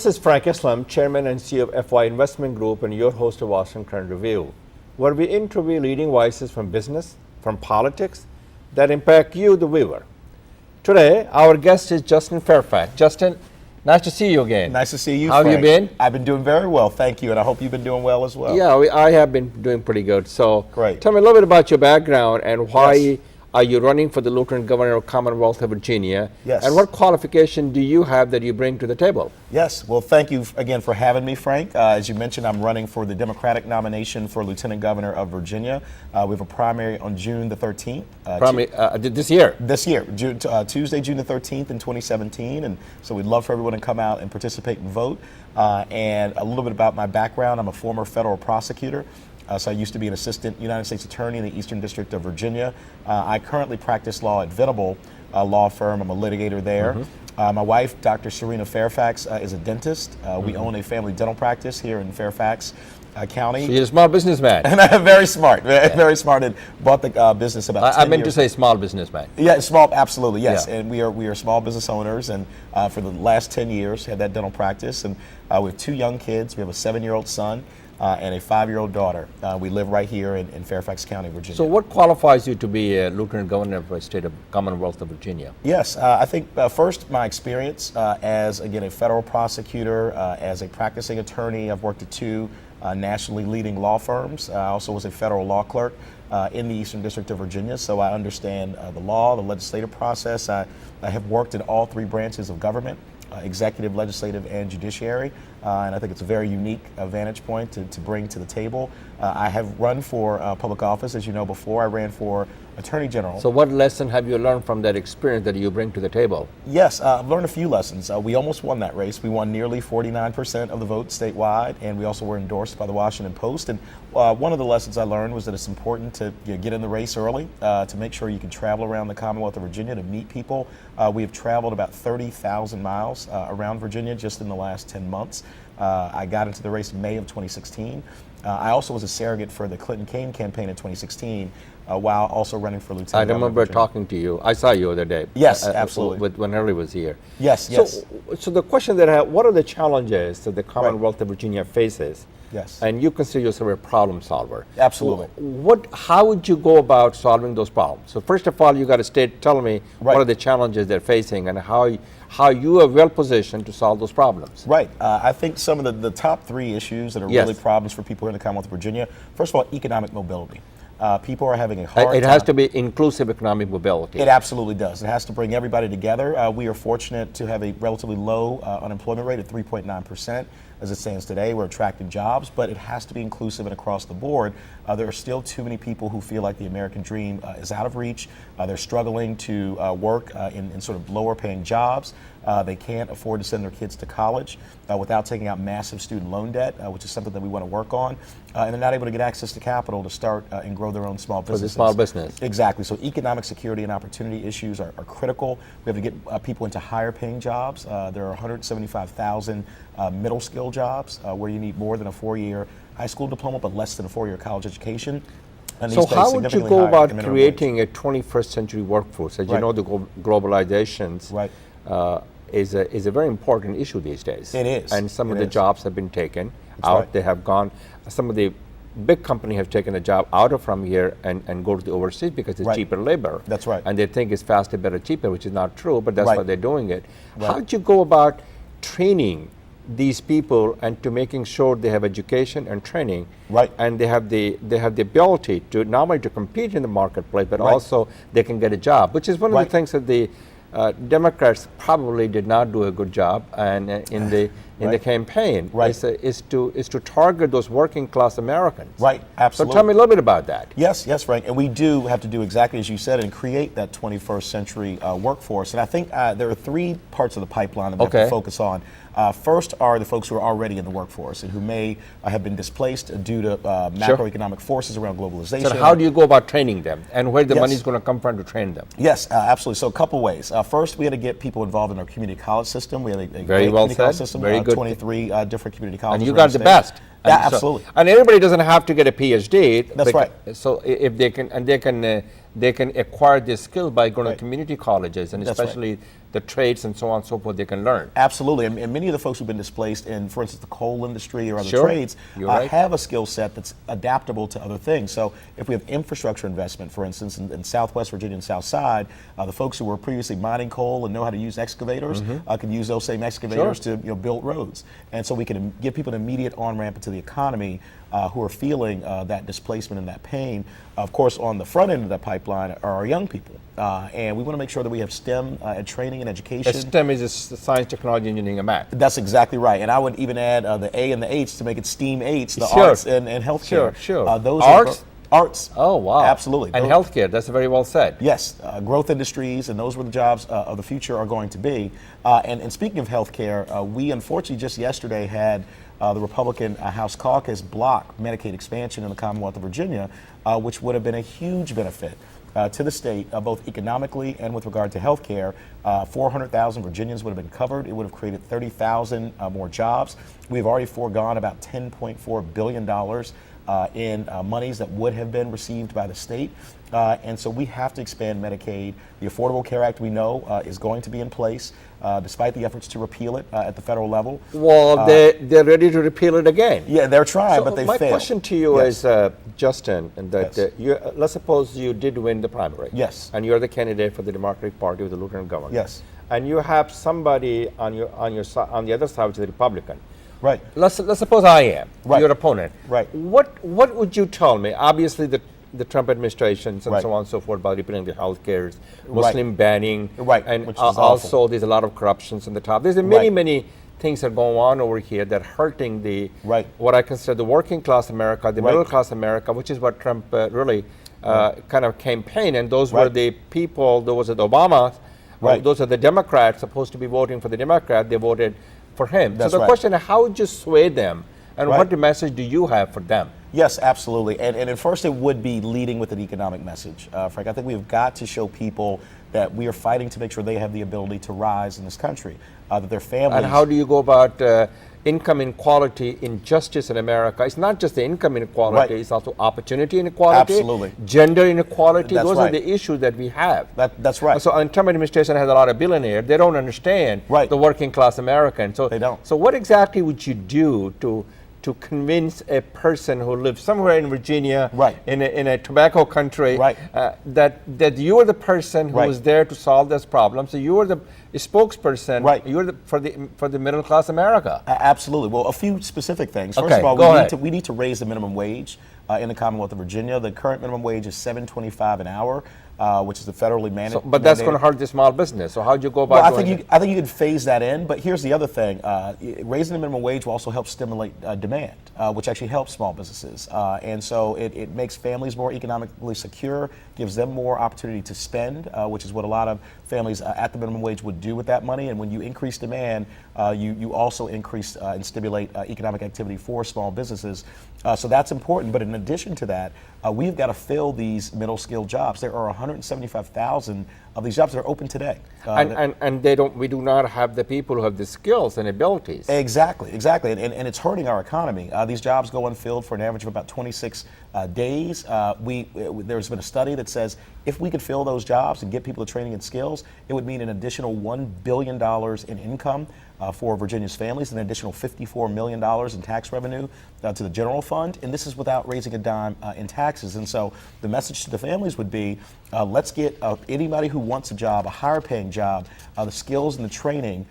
This is Frank Islam, Chairman and CEO of FY Investment Group and your host of Washington Current Review, where we interview leading voices from business, from politics, that impact you, the viewer. Today, our guest is Justin Fairfax. Justin, nice to see you again. Nice to see you, How Frank. have you been? I've been doing very well, thank you, and I hope you've been doing well as well. Yeah, I have been doing pretty good. So, Great. Tell me a little bit about your background and why Yes. are you running for the Lieutenant Governor of Commonwealth of Virginia? Yes. And what qualification do you have that you bring to the table? Yes, well, thank you again for having me, Frank. As you mentioned, I'm running for the Democratic nomination for Lieutenant Governor of Virginia. We have a primary on June the 13th. This year? This year, Tuesday, June the 13th in 2017, and so we'd love for everyone to come out and participate and vote. And a little bit about my background, I'm a former federal prosecutor. So I used to be an assistant United States attorney in the Eastern District of Virginia. I currently practice law at Venable Law Firm. I'm a litigator there. My wife, Dr. Serena Fairfax, is a dentist. We own a family dental practice here in Fairfax County. So you're a small businessman. And I'm very smart, very smart, and bought the business about 10 years. I meant to say small businessman. Yeah, small, absolutely, yes. Yeah. And we are small business owners, and for the last 10 years, had that dental practice. And we have 2 young kids. We have a 7-year-old son and a 5-year-old daughter. We live right here in Fairfax County, Virginia. So what qualifies you to be a Lieutenant Governor of the state of Commonwealth of Virginia? Yes, I think first my experience as, again, a federal prosecutor, as a practicing attorney. I've worked at 2 nationally leading law firms. I also was a federal law clerk in the Eastern District of Virginia, so I understand the law, the legislative process. I have worked in all 3 branches of government, executive, legislative, and judiciary, and I think it's a very unique vantage point to bring to the table. I have run for public office, as you know. Before I ran for Attorney General. So what lesson have you learned from that experience that you bring to the table? Yes, I've learned a few lessons. We almost won that race. We won nearly 49% of the vote statewide, and we also were endorsed by the Washington Post. And one of the lessons I learned was that it's important to get in the race early, to make sure you can travel around the Commonwealth of Virginia to meet people. We have traveled about 30,000 miles around Virginia just in the last 10 months. I got into the race in May of 2016. I also was a surrogate for the Clinton-Kaine campaign in 2016, while also running for Lieutenant Governor. I remember talking to you. I saw you the other day. Yes, absolutely. When Hurley was here. Yes, yes. So the question that I have, what are the challenges that the Commonwealth of Virginia faces? Yes. And you consider yourself a problem solver. Absolutely. How would you go about solving those problems? So first of all, you got to tell me what are the challenges they're facing and how you are well positioned to solve those problems. Right. I think some of the top 3 issues that are really problems for people here in the Commonwealth of Virginia. First of all, economic mobility. People are having a hard time. It has to be inclusive economic mobility. It absolutely does. It has to bring everybody together. We are fortunate to have a relatively low unemployment rate at 3.9%. As it stands today, we're attracting jobs, but it has to be inclusive and across the board. There are still too many people who feel like the American dream is out of reach. They're struggling to work in sort of lower paying jobs. They can't afford to send their kids to college without taking out massive student loan debt, which is something that we want to work on. And they're not able to get access to capital to start and grow their own small businesses. For the small business. Exactly. So economic security and opportunity issues are critical. We have to get people into higher paying jobs. There are 175,000 middle skill jobs where you need more than a 4-year high school diploma but less than a 4-year college education. So how would you go about creating a 21st century workforce? As you know, the globalizations is a very important issue these days. It is. And some of the jobs have been taken out. They have gone. Some of the big companies have taken a job out of from here and go to the overseas because it's cheaper labor. That's right. And they think it's faster, better, cheaper, which is not true, but that's why they're doing it. How would you go about training these people and to making sure they have education and training, and they have the ability to not only to compete in the marketplace, but also they can get a job, which is one of the things that the Democrats probably did not do a good job, and in the campaign is to target those working class Americans. Right, absolutely. So tell me a little bit about that. Yes, Frank, and we do have to do exactly as you said and create that 21st century workforce. And I think there are 3 parts of the pipeline that we have to focus on. First are the folks who are already in the workforce and who may have been displaced due to macroeconomic forces around globalization. So how do you go about training them, and where the money is going to come from to train them? Yes, absolutely. So a couple ways. First, we had to get people involved in our community college system. We have a very well community college system. Very good. 23 different community colleges. And you got the best. Yeah, absolutely. And everybody doesn't have to get a PhD. That's right. So if they can, they can acquire this skill by going to community colleges, and especially the trades and so on and so forth they can learn. Absolutely, and many of the folks who've been displaced in, for instance, the coal industry or other Sure. trades Right. have a skill set that's adaptable to other things. So if we have infrastructure investment, for instance, in Southwest Virginia and South Side, the folks who were previously mining coal and know how to use excavators can use those same excavators to build roads. And so we can give people an immediate on-ramp into the economy who are feeling that displacement and that pain. Of course, on the front end of that pipeline are our young people. And we want to make sure that we have STEM training and education. STEM is science, technology, engineering, and math. That's exactly right. And I would even add the A and the H to make it STEAM H, the Sure. arts and healthcare. Sure. Those Arts? Arts. Oh, wow. Absolutely. And healthcare, that's very well said. Yes, growth industries, and those where the jobs of the future are going to be. And speaking of healthcare, we unfortunately just yesterday had the Republican House caucus block Medicaid expansion in the Commonwealth of Virginia, which would have been a huge benefit to the state, both economically and with regard to health care. 400,000 Virginians would have been covered. It would have created 30,000 more jobs. We've already foregone about $10.4 billion in monies that would have been received by the state. And so we have to expand Medicaid. The Affordable Care Act, we know, is going to be in place, despite the efforts to repeal it at the federal level. Well, they're ready to repeal it again. Yeah, they're trying, So but they my failed. question to you Yes. is, Justin, that Yes. let's suppose you did win the primary. Yes. And you're the candidate for the Democratic Party with the lieutenant governor. Yes. And you have somebody on the other side, which is the Republican. Right. Let's suppose I am Right. your opponent. Right. What would you tell me? Obviously, the Trump administrations and Right. so on and so forth about repealing the health care, Muslim banning, Right, and which is awful. also there's a lot of corruptions in the top. There's many, Right. many things that go on over here that are hurting the Right. what I consider the working class America, the Right. middle class America, which is what Trump really kind of campaigned, and those were Right. the people, those are the Obamas, Right. those are the Democrats supposed to be voting for the Democrat, they voted for him. That's so the right. question is, how would you sway them, and Right. what the message do you have for them? Yes, absolutely. And at first, it would be leading with an economic message. Frank, I think we've got to show people that we are fighting to make sure they have the ability to rise in this country, that their families. And how do you go about income inequality, injustice in America? It's not just the income inequality, Right. it's also opportunity inequality, Absolutely. gender inequality. That's Those right. are the issues that we have. That's right. So, and Trump administration has a lot of billionaires. They don't understand Right. the working class American. So They don't. So what exactly would you do to convince a person who lives somewhere in Virginia, Right. in a tobacco country, Right. that you are the person who Right. is there to solve this problem? So you are the spokesperson. Right. You're for the middle class America. Absolutely. Well, a few specific things. First Okay, of all, go ahead. we need to raise the minimum wage in the Commonwealth of Virginia. The current minimum wage is $7.25 an hour, which is the federally mandated. But that's going to hurt the small business. So how do you go about Well, doing I think you can phase that in. But here's the other thing: raising the minimum wage will also help stimulate demand, which actually helps small businesses, and so it makes families more economically secure, gives them more opportunity to spend, which is what a lot of families at the minimum wage would do with that money. And when you increase demand, you also increase and stimulate economic activity for small businesses. So that's important. But in addition to that, we've got to fill these middle-skilled jobs. There are 175,000 of these jobs that are open today. and we do not have the people who have the skills and abilities. Exactly. And it's hurting our economy. These jobs go unfilled for an average of about 26 days. There's been a study that says if we could fill those jobs and get people the training and skills, it would mean an additional $1 billion in income for Virginia's families, an additional $54 million in tax revenue to the general fund, and this is without raising a dime in taxes. And so the message to the families would be, let's get anybody who wants a job, a higher paying job, the skills and the training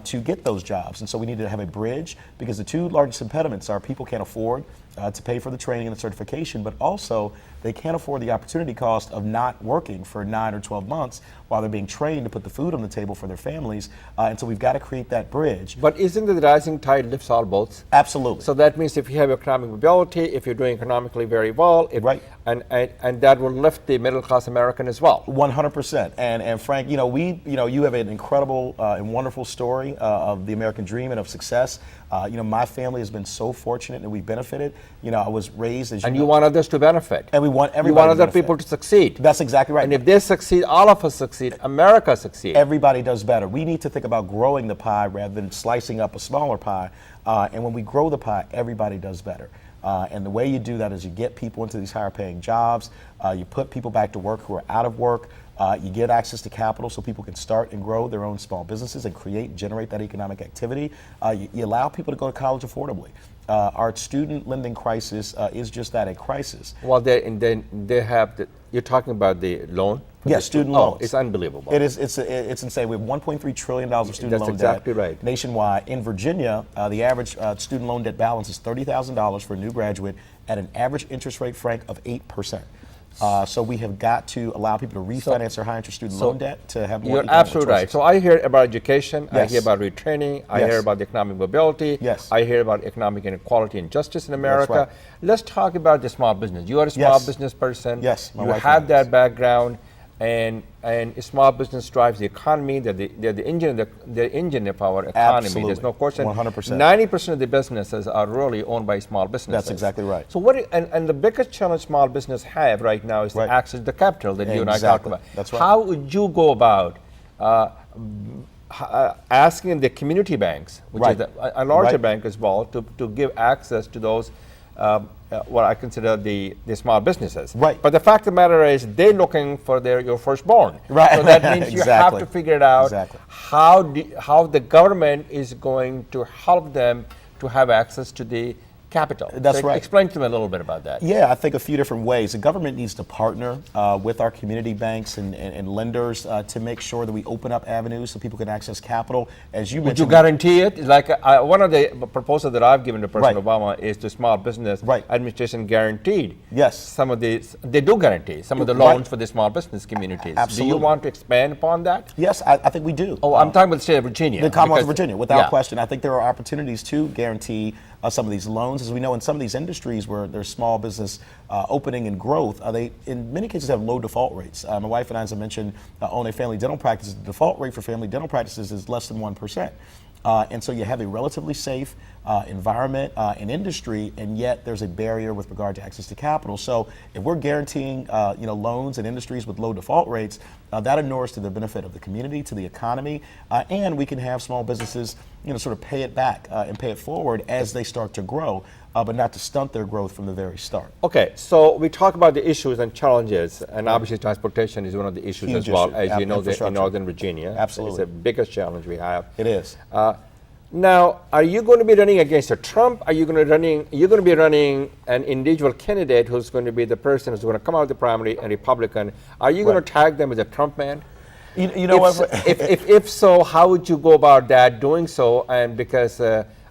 to get those jobs. And so we need to have a bridge, because the two largest impediments are people can't afford to pay for the training and the certification, but also they can't afford the opportunity cost of not working for 9 or 12 months while they're being trained to put the food on the table for their families. And so we've got to create that bridge. But isn't it the rising tide lifts all boats? Absolutely. So that means if you have economic mobility, if you're doing economically very well, Right. and that will lift the middle class American as well. 100%. And Frank, you have an incredible and wonderful story of the American dream and of success. My family has been so fortunate and we've benefited. I was raised as And you want others to benefit. and we want everybody You want to other benefit. people to succeed. That's exactly right. And if they succeed, all of us succeed. America succeeds. Everybody does better. We need to think about growing the pie rather than slicing up a smaller pie. And when we grow the pie, everybody does better. And the way you do that is you get people into these higher paying jobs. You put people back to work who are out of work. You get access to capital so people can start and grow their own small businesses and generate that economic activity. You allow people to go to college affordably. Our student lending crisis is just that, a crisis. Well, then they have you're talking about the loan? Yes, student loans. Oh, it's unbelievable. It is. It's insane. We have $1.3 trillion of student loan exactly debt right. nationwide. In Virginia, the average student loan debt balance is $30,000 for a new graduate at an average interest rate, Frank, of 8%. So we have got to allow people to refinance their high interest student loan debt to have more. You're absolutely right. So I hear about education, Yes. I hear about retraining, I Yes. hear about economic mobility, Yes. I hear about economic inequality and justice in America. right. Let's talk about the small business. You are a small Yes. business person. Yes, my you wife have and I, that yes. background, and small business drives the economy. They're the engine of our economy. Absolutely. There's no question. 100%. 90% of the businesses are really owned by small businesses. That's exactly right. So and the biggest challenge small business have right now is Right. the access to capital that you and I talked Exactly. about. That's right. How would you go about asking the community banks, which Right. is a larger Right. bank as well, to give access to those what I consider the small businesses. Right. But the fact of the matter is they're looking for your firstborn. Right. So that means you have Exactly. to figure it out Exactly. how the government is going to help them to have access to the capital. That's So right. Explain to me a little bit about that. Yeah, I think a few different ways. The government needs to partner with our community banks and lenders to make sure that we open up avenues so people can access capital. As you Would you mentioned, guarantee it? Like one of the proposals that I've given to President Right. Obama is the Small Business Right. Administration guaranteed. Yes. Some of these, they do guarantee some of the Right. loans for the small business communities. Absolutely. Do you want to expand upon that? Yes, I think we do. Oh, I'm talking about the state of Virginia. The Commonwealth of because- Virginia, without yeah. question. I think there are opportunities to guarantee some of these loans. As we know, in some of these industries where there's small business opening and growth, they in many cases have low default rates. My wife and I, as I mentioned, own a family dental practice. The default rate for family dental practices is less than 1%. And so you have a relatively safe environment and industry, and yet there's a barrier with regard to access to capital. So if we're guaranteeing loans in industries with low default rates, that inures to the benefit of the community, to the economy, and we can have small businesses sort of pay it back and pay it forward as they start to grow, but not to stunt their growth from the very start. Okay, so we talk about the issues and challenges, and obviously transportation is one of the issues Huge as well, issue. as you know, in Infrastructure. Northern Virginia. Absolutely. It's the biggest challenge we have. It is. Now, are you going to be running against a Trump? Are you going to be running an individual candidate who's going to be the person who's going to come out of the primary and Republican? Are you going to tag them as a Trump man? You know what? If so, how would you go about that, doing so? And because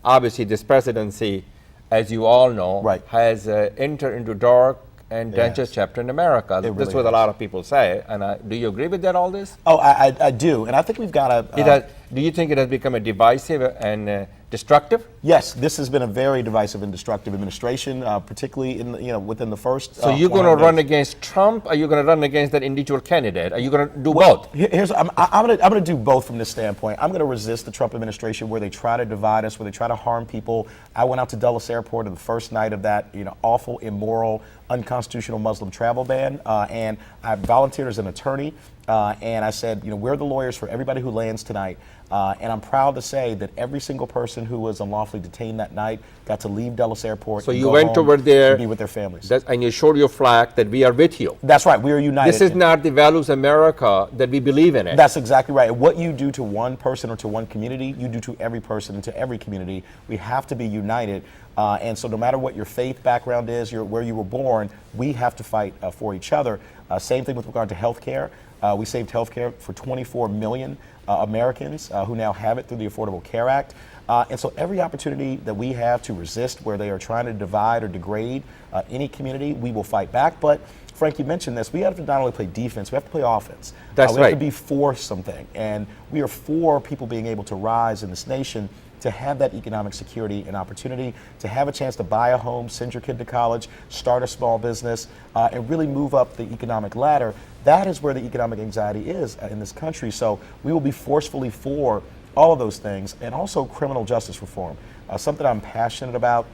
obviously this presidency, as you all know, Right. has entered into dark and dangerous has. chapter in America. It That's really what a has. lot of people say. And do you agree with that, all this? Oh, I do, and I think we've got to. Do you think it has become a divisive and destructive? Yes, this has been a very divisive and destructive administration, particularly within the first. So you're going to run against Trump? Or are you going to run against that individual candidate? Are you going to do both? I'm going to do both from this standpoint. I'm going to resist the Trump administration where they try to divide us, where they try to harm people. I went out to Dulles Airport on the first night of that awful, immoral, unconstitutional Muslim travel ban, and I volunteered as an attorney. And I said, we're the lawyers for everybody who lands tonight. And I'm proud to say that every single person who was unlawfully detained that night got to leave Dulles Airport. So and you go went home over there to be with their families. and you showed your flag that we are with you. That's right. We are united. This is not the values of America that we believe in it. That's exactly right. What you do to one person or to one community, you do to every person and to every community. We have to be united. And so no matter what your faith background is, where you were born, we have to fight for each other. Same thing with regard to health care. We saved health care for 24 million Americans who now have it through the Affordable Care Act. And so every opportunity that we have to resist where they are trying to divide or degrade any community, we will fight back. But Frank, you mentioned this. We have to not only play defense, we have to play offense. That's we right. have to be for something. And we are for people being able to rise in this nation, to have that economic security and opportunity, to have a chance to buy a home, send your kid to college, start a small business, and really move up the economic ladder. That is where the economic anxiety is in this country. So we will be forcefully for all of those things, and also criminal justice reform, something I'm passionate about.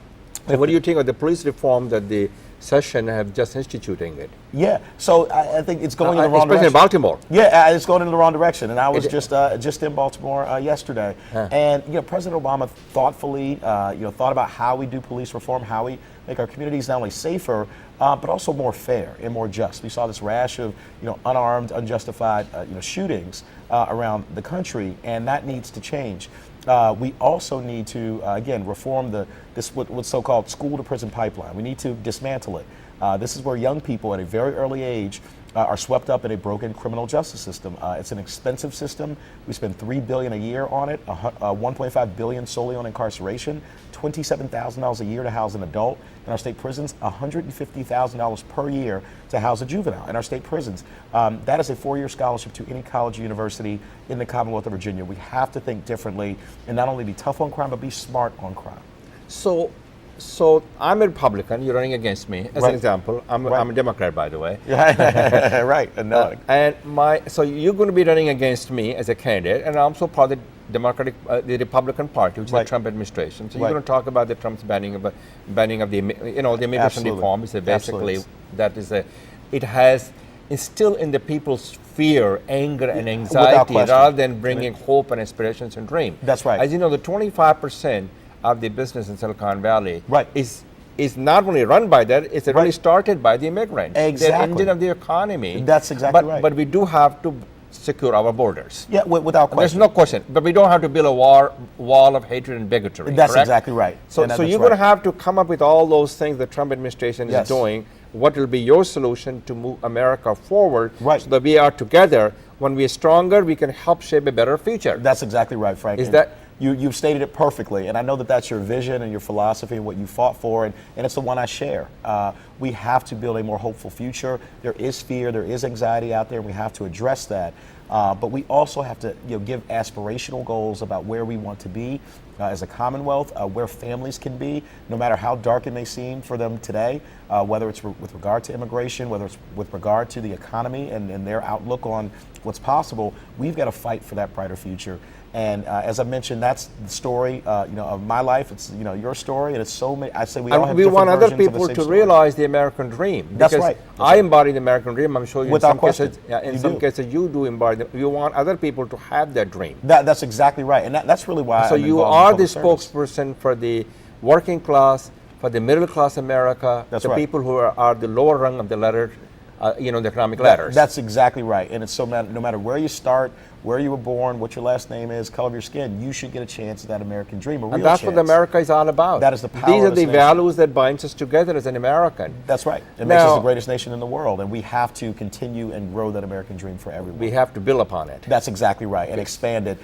And what do you think of the police reform that the session have just instituting it. Yeah, so I think it's going in the wrong especially direction. in Baltimore. Yeah, it's going in the wrong direction. And I was just in Baltimore yesterday, and President Obama thoughtfully thought about how we do police reform, how we make our communities not only safer, but also more fair and more just. We saw this rash of unarmed, unjustified shootings around the country, and that needs to change. We also need to again reform what's so-called school-to-prison pipeline. We need to dismantle it. This is where young people at a very early age are swept up in a broken criminal justice system. It's an expensive system. We spend $3 billion a year on it, $1.5 billion solely on incarceration, $27,000 a year to house an adult in our state prisons, $150,000 per year to house a juvenile in our state prisons. That is a 4-year scholarship to any college or university in the Commonwealth of Virginia. We have to think differently and not only be tough on crime, but be smart on crime. So I'm a Republican. You're running against me. As an example, I'm a Democrat, by the way. Right. So you're going to be running against me as a candidate, and I'm also part of the Republican Party, which is the Trump administration. So you're going to talk about the Trump's banning of the immigration reform. Is basically it has instilled in the people's fear, anger, and anxiety rather than bringing hope and aspirations and dream. That's right. As you know, the 25% of the business in Silicon Valley is not only run by that, it's really started by the immigrants. Exactly. The engine of the economy. That's exactly right. But we do have to secure our borders. Yeah, without question. There's no question. But we don't have to build a wall of hatred and bigotry. That's correct? exactly right. So you're going to have to come up with all those things the Trump administration is doing. What will be your solution to move America forward so that we are together? When we are stronger, we can help shape a better future. That's exactly right, Frank. You've stated it perfectly, and I know that that's your vision and your philosophy and what you fought for, and it's the one I share. We have to build a more hopeful future. There is fear, there is anxiety out there, and we have to address that. But we also have to give aspirational goals about where we want to be as a Commonwealth, where families can be, no matter how dark it may seem for them today, whether it's with regard to immigration, whether it's with regard to the economy and their outlook on what's possible. We've got to fight for that brighter future. And as I mentioned, that's the story, of my life. It's your story, and it's so many. I say we all have different want other versions of the people same to story. realize the American dream. That's because right. I embody the American dream. I'm sure you Without in some question. cases, in some cases, you do embody. You want other people to have that dream. That's exactly right, and that's really why. So I'm you involved are in the public service. spokesperson for the working class, for the middle class America, That's the right. people who are the lower rung of the ladder, the economic ladders. That's exactly right, and it's no matter where you start, where you were born, what your last name is, color of your skin, you should get a chance at that American dream, a real And that's chance. what America is all about. That is the power These are of the this nation. values that binds us together as an American. That's right. It makes us the greatest nation in the world, and we have to continue and grow that American dream for everyone. We have to build upon it. That's exactly right, and expand it.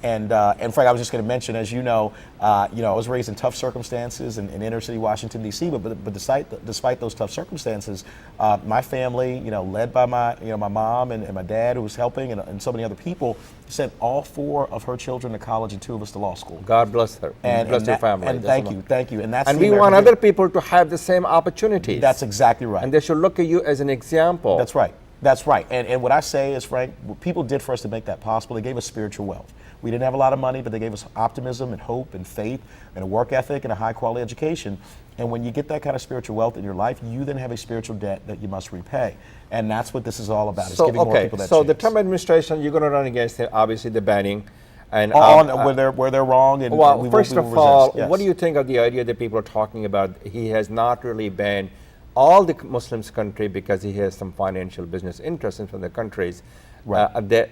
And Frank, I was just going to mention, as you know, I was raised in tough circumstances in inner city Washington D.C. But despite those tough circumstances, my family, led by my mom and my dad, who was helping, and so many other people, sent all 4 of her children to college and 2 of us to law school. God bless her. And bless your family. And thank you. And that's and the we want American other people to have the same opportunities. That's exactly right. And they should look at you as an example. That's right. That's right. And what I say is, Frank, what people did for us to make that possible, they gave us spiritual wealth. We didn't have a lot of money, but they gave us optimism and hope and faith and a work ethic and a high quality education. And when you get that kind of spiritual wealth in your life, you then have a spiritual debt that you must repay. And that's what this is all about, is giving more people that chance. The Trump administration, you're going to run against it, obviously the banning. And where they're wrong. And well, first of all, yes. what do you think of the idea that people are talking about? He has not really banned all the Muslims country because he has some financial business interests in some of the countries. Right.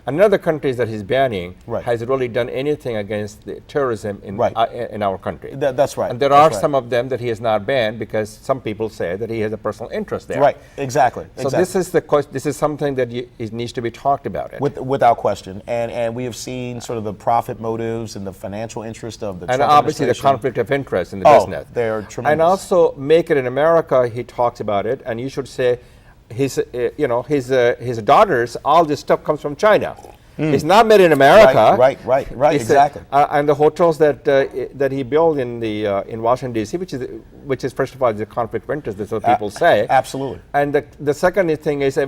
Another countries that he's banning has really done anything against the terrorism in our country. That's right. And there are some of them that he has not banned because some people say that he has a personal interest there. Right. Exactly. So this is something that it needs to be talked about. Without question. And we have seen sort of the profit motives and the financial interest of the and Trump obviously the conflict of interest in the business. They're tremendous. And also Make It in America. He talks about it, and you should say. His daughters, all this stuff comes from China. It's not made in America. Right. Exactly. And the hotels that he built in Washington D.C., which is first of all the conflict of interest. That's what people say. Absolutely. And the second thing is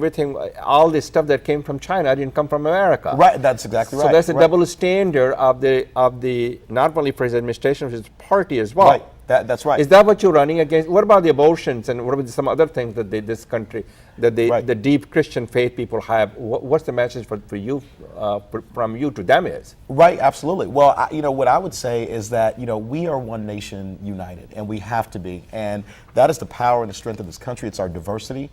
all this stuff that came from China didn't come from America. Right. That's exactly right. So that's a double standard of the not only for his administration, but his party as well. That's right. Is that what you're running against? What about the abortions and what about some other things that this country, that the deep Christian faith people have? What's the message for you, from you to them is? Right, absolutely. Well, what I would say is that, we are one nation united, and we have to be. And that is the power and the strength of this country. It's our diversity.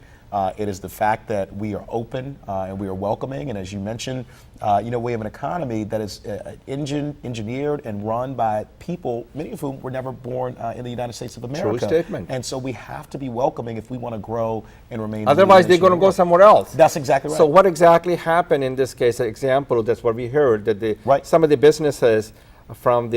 It is the fact that we are open and we are welcoming. And as you mentioned, we have an economy that is engineered and run by people, many of whom were never born in the United States of America. True statement. And so we have to be welcoming if we want to grow and remain. Otherwise, they're going to go somewhere else. That's exactly right. So what exactly happened in this case? Example, that's what we heard, that some of the businesses from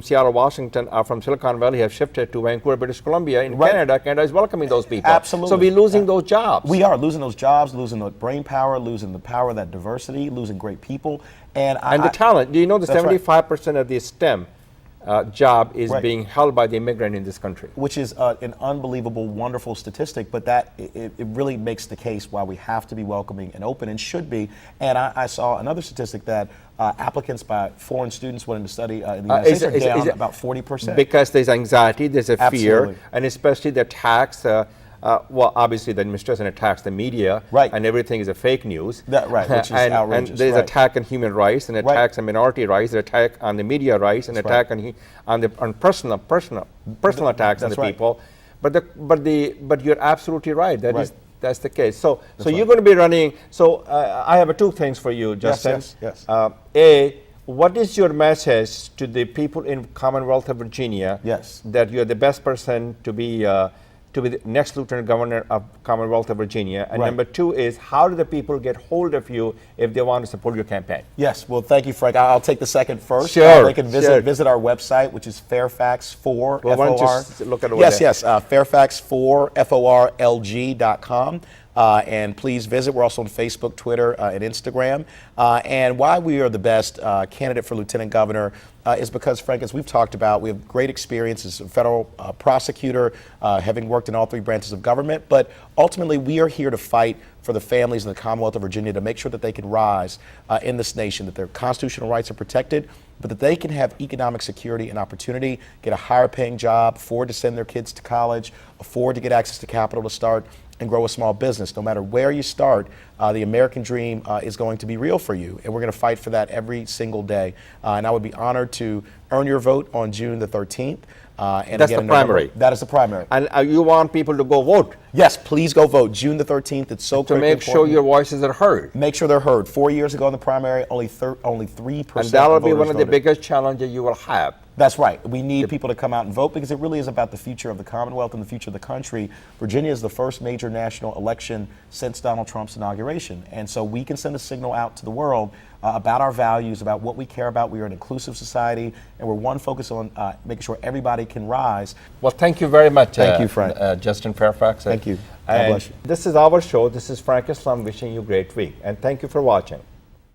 Seattle, Washington, from Silicon Valley have shifted to Vancouver, British Columbia in Canada. Canada is welcoming those people. Absolutely. So we're losing those jobs. We are losing those jobs, losing the brain power, losing the power of that diversity, losing great people. And the talent. Do you know that 75% of the STEM job is being held by the immigrant in this country? Which is an unbelievable, wonderful statistic, but that it really makes the case why we have to be welcoming and open, and should be. And I saw another statistic that applicants by foreign students wanting to study in the United States are down about 40%. Because there's anxiety, there's a Absolutely. fear, and especially the attacks. Well, obviously the administration attacks the media, and everything is a fake news. Which is outrageous. And there's attack on human rights, and attacks on minority rights, an attack on the media rights, and attack on personal attacks on the people. But you're absolutely right. That's the case. So you're going to be running. So I have two things for you, Justin. Yes. A, what is your message to the people in Commonwealth of Virginia? Yes. That you're the best person to be the next Lieutenant Governor of Commonwealth of Virginia. And number two is, how do the people get hold of you if they want to support your campaign? Yes, well, thank you, Frank. I'll take the second first. Sure. They can visit our website, which is Fairfax4, Well, why don't you look at it over there? Yes, Fairfax4FORLG.com. And please visit. We're also on Facebook, Twitter, and Instagram. And why we are the best candidate for Lieutenant Governor is because, Frank, as we've talked about, we have great experience as a federal prosecutor, having worked in all three branches of government. But ultimately, we are here to fight for the families in the Commonwealth of Virginia to make sure that they can rise in this nation, that their constitutional rights are protected, but that they can have economic security and opportunity, get a higher paying job, afford to send their kids to college, afford to get access to capital to start and grow a small business. No matter where you start, the American dream is going to be real for you, and we're going to fight for that every single day. And I would be honored to earn your vote on June the 13th. And that's the primary. That is the primary. And you want people to go vote? Yes, please go vote. June the 13th. It's so to make sure your voices are heard. Make sure they're heard. 4 years ago in the primary, only 3%. And that will be one of the biggest challenges you will have. That's right. We need people to come out and vote because it really is about the future of the Commonwealth and the future of the country. Virginia is the first major national election since Donald Trump's inauguration. And so we can send a signal out to the world about our values, about what we care about. We are an inclusive society, and we're one focused on making sure everybody can rise. Well, thank you very much. Thank you, Frank. Justin Fairfax. Thank you. God bless you. This is our show. This is Frank Islam wishing you a great week. And thank you for watching.